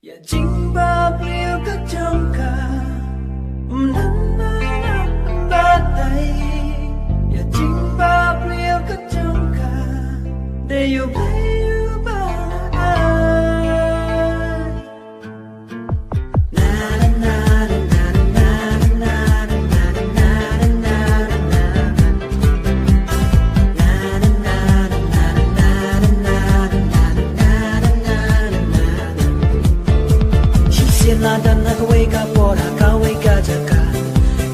Ya jingba beliau kejongka menanam batai. Ya jingba beliau kejongka deyu bayu bagai. Nada na weka pora ka weka jaka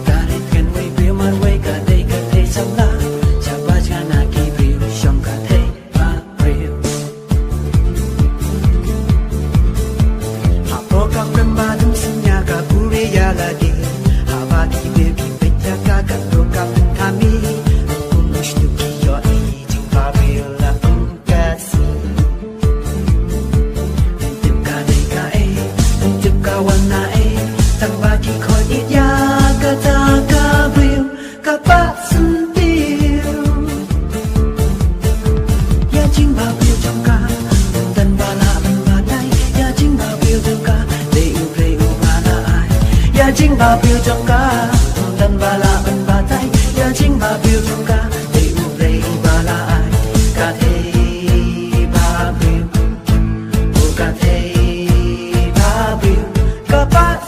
garit kan we be man weka dei ka te samla chapa chana ki be shom ka te ba real ha po ka prema dum sinya ka puri ya la di ha ba di be ki be jaka ka to ka tha mi kunush tu ki yo ai jing ba real la ka si wana tanpa kikoi ya kata kabil kapat sentil ya jing ba bil jongka dan bala badai ya jing ba bil jongka deu reu bala ai ya jing ba bil jongka dan bala badai ya jing ba bil jongka deu reu bala ai ka te ba bil ka te ba bil kapat